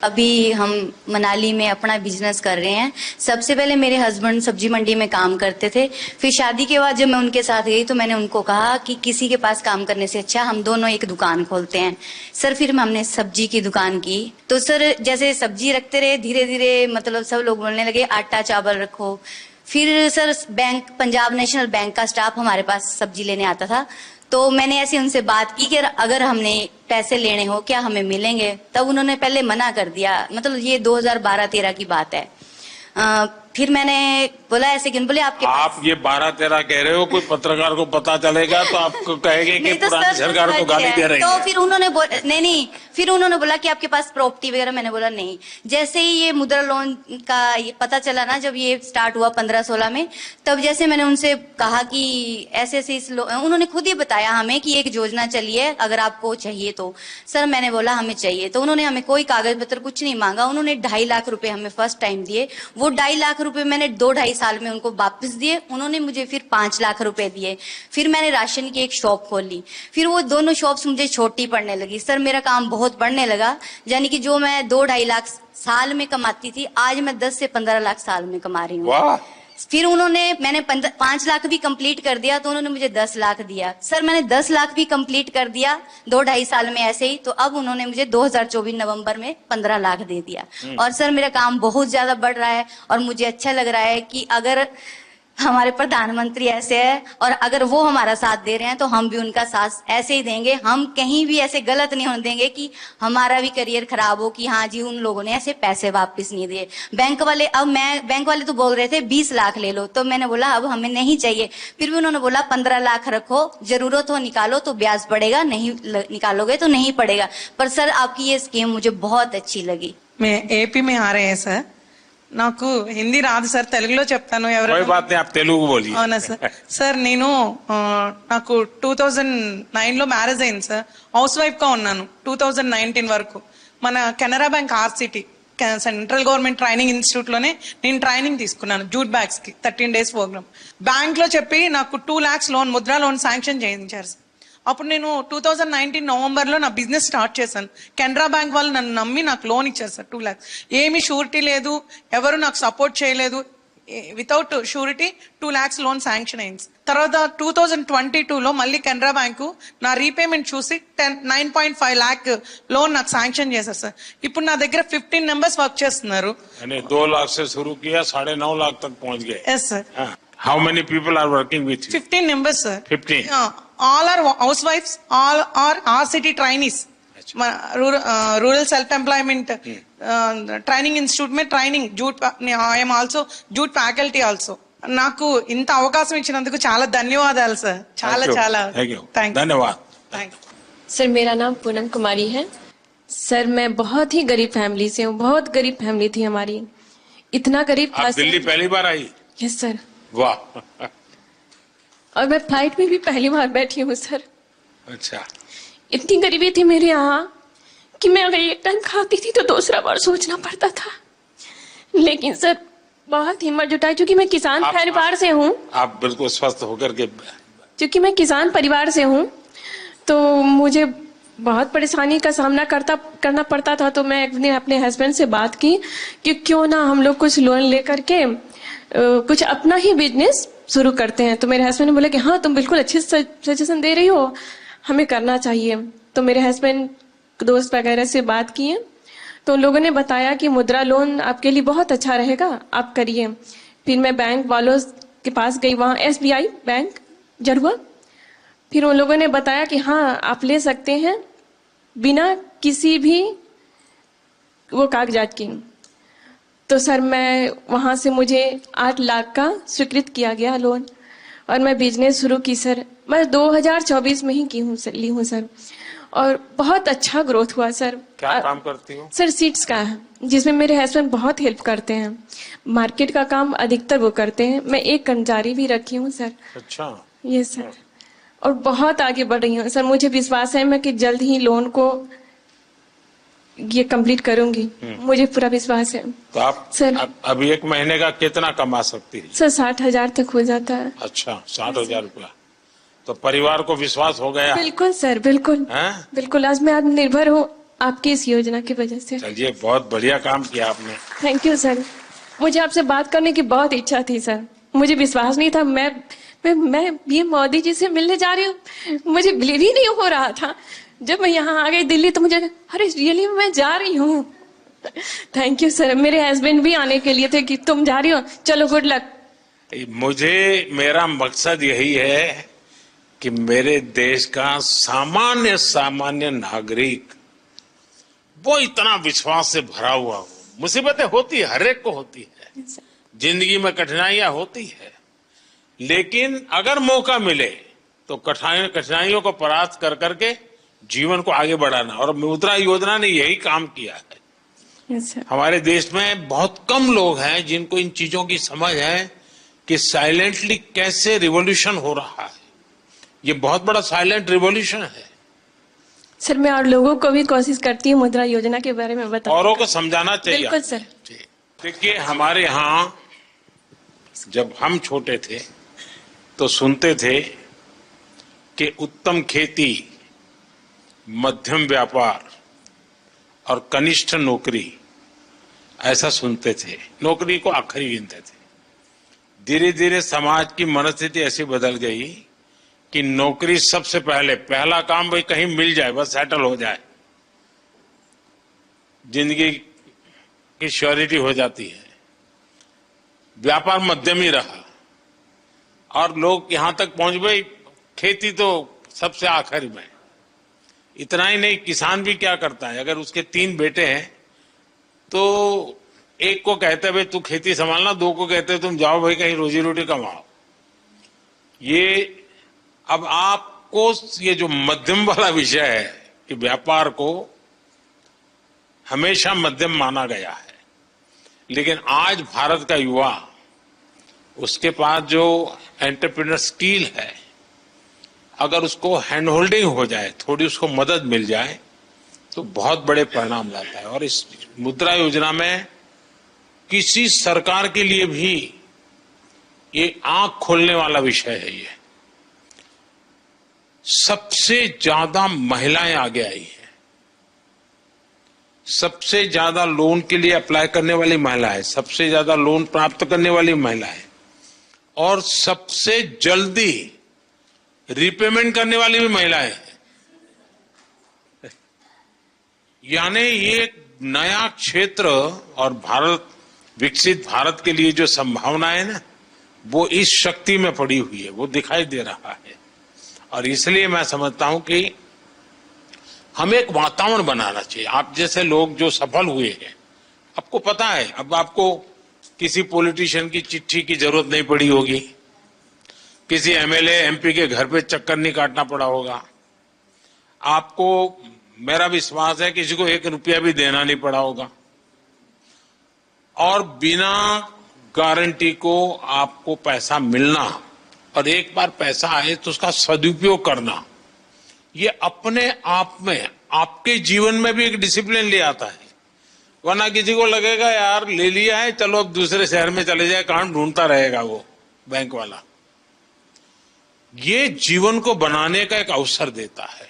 अभी हम मनाली में अपना बिजनेस कर रहे हैं। सबसे पहले मेरे हस्बैंड सब्जी मंडी में काम करते थे। फिर शादी के बाद जब मैं उनके साथ गई तो मैंने उनको कहा कि किसी के पास काम करने से अच्छा हम दोनों एक दुकान खोलते हैं। सर फिर हमने सब्जी की दुकान की। तो सर जैसे सब्जी रखते रहे धीरे धीरे मतलब सब लोग बोलने लगे आटा चावल रखो। फिर sir bank Punjab national bank का स्टाफ हमारे पास सब्जी लेने आता था। तो मैंने ऐसे उनसे बात की कि अगर हमने पैसे लेने हो क्या हमें मिलेंगे। तब उन्होंने पहले मना कर दिया। मतलब ये 2012-13 की बात है। फिर मैंने बोला ऐसे कि बोले आपके आप ये 12-13 कह रहे हो, कोई पत्रकार को पता चलेगा तो आपको कहेंगे कि तो पुरानी सरकार को गाली दे रही तो है। फिर उन्होंने नहीं फिर उन्होंने बोला कि आपके पास प्रॉपर्टी वगैरह। मैंने बोला नहीं। जैसे ही ये मुद्रा लोन का ये पता चला ना, जब ये स्टार्ट हुआ 15-16 में, तब जैसे मैंने उनसे कहा कि ऐसे ऐसे उन्होंने खुद ही बताया हमें कि एक योजना चली है अगर आपको चाहिए तो। सर मैंने बोला हमें चाहिए। तो उन्होंने हमें कोई कागज पत्र कुछ नहीं मांगा। उन्होंने 2.5 लाख रुपए हमें फर्स्ट टाइम दिए। वो 2.5 लाख रुपए मैंने 2-2.5 साल में उनको वापस दिए। उन्होंने मुझे फिर 5 लाख रुपए दिए। फिर मैंने राशन की एक शॉप खोली। फिर वो दोनों शॉप्स मुझे छोटी पड़ने लगी। सर मेरा काम बहुत बढ़ने लगा। यानी कि जो मैं 2-2.5 लाख साल में कमाती थी, आज मैं 10 से 15 लाख साल में कमा रही हूँ। फिर मैंने 5 लाख भी कंप्लीट कर दिया तो उन्होंने मुझे 10 लाख दिया। सर मैंने 10 लाख भी कंप्लीट कर दिया 2-2.5 साल में ऐसे ही। तो अब उन्होंने मुझे 2024 नवंबर में 15 लाख दे दिया। और सर मेरा काम बहुत ज्यादा बढ़ रहा है और मुझे अच्छा लग रहा है कि अगर हमारे प्रधानमंत्री ऐसे है और अगर वो हमारा साथ दे रहे हैं तो हम भी उनका साथ ऐसे ही देंगे। हम कहीं भी ऐसे गलत नहीं होने देंगे कि हमारा भी करियर खराब हो कि हाँ जी उन लोगों ने ऐसे पैसे वापस नहीं दिए। बैंक वाले तो बोल रहे थे 20 लाख ले लो। तो मैंने बोला अब हमें नहीं चाहिए। फिर भी उन्होंने बोला 15 लाख रखो, जरूरत हो निकालो तो ब्याज पड़ेगा, नहीं निकालोगे तो नहीं पड़ेगा। पर सर आपकी ये स्कीम मुझे बहुत अच्छी लगी। मैं एपी में आ रहे हैं सर। నాకు హిందీ రాదు సార్, తెలుగులో చెప్తాను. कोई बात नहीं, आप तेलुगु बोलिए. అవునా సార్. సార్ నేను నాకు 2009 లో మ్యారేజ్ అయింది సార్. హౌస్ వైఫ్ గా ఉన్నాను 2019 వరకు. మన Canara bank RCT central government training institute లోనే నేను ట్రైనింగ్ తీసుకున్నాను జూట్ బ్యాగ్స్ కి 13 days ప్రోగ్రామ్. బ్యాంక్ లో చెప్పి నాకు 2 lakhs loan Mudra loan sanction చేయించారు సార్. అప్పుడు నేను 2019 నవంబర్ లో నా బిజినెస్ స్టార్ట్ చేశాను. కెనరా బ్యాంక్ వాళ్ళు నన్ను నమ్మి నాకు లోన్ ఇచ్చారు సార్ 2 lakhs. ఏమీ షూరిటీ లేదు, ఎవరు నాకు సపోర్ట్ చేయలేదు. Without surety 2 lakhs loan sanction అయింది. తర్వాత 2022 లో మళ్ళీ కెనరా బ్యాంకు నా రీపేమెంట్ చూసి 9.5 lakh లోన్ నాకు శాంక్షన్ చేశారు సార్. ఇప్పుడు నా దగ్గర 15 members వర్క్ చేస్తున్నారు. 2 लाख से शुरू किया, 9.5 लाख तक पहुंच गए. Yes sir. How many people are working with you? 15 members sir. 15. All are housewives, all are RCT trainees. Rural self-employment training institute में training jute. I am also jute faculty also. నాకు ఇంత అవకాశం ఇచ్చినందుకు చాలా ధన్యవాదాలు సార్. చాలా చాలా धन्यवाद. सर मेरा नाम पूनम कुमारी है। सर मैं बहुत ही गरीब फैमिली से हूँ। बहुत गरीब फैमिली थी हमारी। इतना गरीब था। आप दिल्ली पहली बार आई? Yes sir. वाह. और मैं फ्लाइट में भी पहली बार बैठी हूँ सर। अच्छा. इतनी गरीबी थी मेरे यहाँ कि मैं अगर एक टाइम खाती थी तो दूसरा बार सोचना पड़ता था। लेकिन सर बहुत हिम्मत जुटाई। क्योंकि मैं किसान परिवार से हूँ। आप बिल्कुल स्वस्थ होकर के. क्योंकि मैं किसान परिवार से हूँ तो मुझे बहुत परेशानी का सामना करना पड़ता था। तो मैं अपने हस्बैंड से बात की कि क्यों ना हम लोग कुछ लोन लेकर के कुछ अपना ही बिजनेस शुरू करते हैं। तो मेरे हस्बैंड ने बोला कि हाँ तुम बिल्कुल अच्छे सजेशन दे रही हो, हमें करना चाहिए। तो मेरे हस्बैंड दोस्त वगैरह से बात किए तो उन लोगों ने बताया कि मुद्रा लोन आपके लिए बहुत अच्छा रहेगा, आप करिए। फिर मैं बैंक वालों के पास गई, वहाँ SBI बैंक जरुआ। फिर उन लोगों ने बताया कि हाँ आप ले सकते हैं बिना किसी भी वो कागजात की। तो सर मैं वहाँ से मुझे 8 लाख का स्वीकृत किया गया लोन और मैं बिजनेस शुरू की सर। मैं 2024 में ही ली हूँ सर और बहुत अच्छा ग्रोथ हुआ सर। क्या काम करती हो? सर सीड्स का है, जिसमें मेरे हस्बैंड बहुत हेल्प करते हैं। मार्केट का काम अधिकतर वो करते हैं। मैं एक कर्मचारी भी रखी हूँ सर। अच्छा. ये सर और बहुत आगे बढ़ रही हूँ सर। मुझे विश्वास है मैं कि जल्द ही लोन को ये कंप्लीट करूंगी। मुझे पूरा विश्वास है। तो आप सर अभी 1 महीने का कितना कमा सकती है? सर 60,000 तक हो जाता है। अच्छा, 60,000 रुपया। तो परिवार को विश्वास हो गया? बिल्कुल सर, बिल्कुल। बिल्कुल आज मैं आत्मनिर्भर हूँ। आपकी इस योजना की वजह से। चलिए, बहुत बढ़िया काम किया आपने। Thank you sir. मुझे आपसे बात करने की बहुत इच्छा थी सर। मुझे विश्वास नहीं था मैं ये मोदी जी से मिलने जा रही हूँ। मुझे बिलीव ही नहीं हो रहा था। जब मैं यहाँ आ गई दिल्ली तो मुझे अरे रियली मैं जा रही हूँ। Thank you sir. मेरे हस्बैंड भी आने के लिए थे कि तुम जा रही हो, चलो गुड लक। मेरा मकसद यही है कि मेरे देश का सामान्य सामान्य नागरिक वो इतना विश्वास से भरा हुआ हो। मुसीबतें होती है, हर एक को होती है, जिंदगी में कठिनाइयां होती है, लेकिन अगर मौका मिले तो कठिनाइयों को परास्त कर करके जीवन को आगे बढ़ाना, और मुद्रा योजना ने यही काम किया है। हमारे देश में बहुत कम लोग हैं जिनको इन चीजों की समझ है कि साइलेंटली कैसे रिवॉल्यूशन हो रहा है। ये बहुत बड़ा साइलेंट रिवॉल्यूशन है। सर मैं और लोगों को भी कोशिश करती हूँ मुद्रा योजना के बारे में बताने। औरों को समझाना चाहिए। बिल्कुल सर। देखिए, हमारे यहाँ जब हम छोटे थे तो सुनते थे कि उत्तम खेती, मध्यम व्यापार और कनिष्ठ नौकरी, ऐसा सुनते थे। नौकरी को आखिरी गिनते थे। धीरे धीरे समाज की मनस्थिति ऐसी बदल गई कि नौकरी सबसे पहला काम भाई कहीं मिल जाए, बस सेटल हो जाए, जिंदगी की श्योरिटी हो जाती है। व्यापार मध्यम ही रहा और लोग यहां तक पहुंच गए, खेती तो सबसे आखिर में। इतना ही नहीं, किसान भी क्या करता है, अगर उसके 3 बेटे हैं तो एक को कहते भाई तू खेती संभालना, 2 को कहते तुम जाओ भाई कहीं रोजी रोटी कमाओ। ये अब आपको ये जो मध्यम वाला विषय है कि व्यापार को हमेशा मध्यम माना गया है, लेकिन आज भारत का युवा, उसके पास जो एंटरप्रेन्योर स्किल है, अगर उसको हैंड होल्डिंग हो जाए, थोड़ी उसको मदद मिल जाए तो बहुत बड़े परिणाम लाता है। और इस मुद्रा योजना में किसी सरकार के लिए भी ये आंख खोलने वाला विषय है। ये सबसे ज्यादा महिलाएं आगे आई हैं, सबसे ज्यादा लोन के लिए अप्लाई करने वाली महिलाएं, सबसे ज्यादा लोन प्राप्त करने वाली महिलाएं और सबसे जल्दी रिपेमेंट करने वाली भी महिलाएं हैं। यानी ये एक नया क्षेत्र, और विकसित भारत के लिए जो संभावना है ना, वो इस शक्ति में पड़ी हुई है, वो दिखाई दे रहा है। और इसलिए मैं समझता हूं कि हमें एक वातावरण बनाना चाहिए। आप जैसे लोग जो सफल हुए हैं, आपको पता है, अब आपको किसी पॉलिटिशियन की चिट्ठी की जरूरत नहीं पड़ी होगी, किसी एमएलए एमपी के घर पे चक्कर नहीं काटना पड़ा होगा, आपको, मेरा विश्वास है, किसी को 1 रुपया भी देना नहीं पड़ा होगा, और बिना गारंटी को आपको पैसा मिलना, और एक बार पैसा आए तो उसका सदुपयोग करना, ये अपने आप में आपके जीवन में भी एक डिसिप्लिन ले आता है। वरना किसी को लगेगा यार ले लिया है, चलो अब दूसरे शहर में चले जाए, कहां ढूंढता रहेगा वो बैंक वाला। ये जीवन को बनाने का एक अवसर देता है।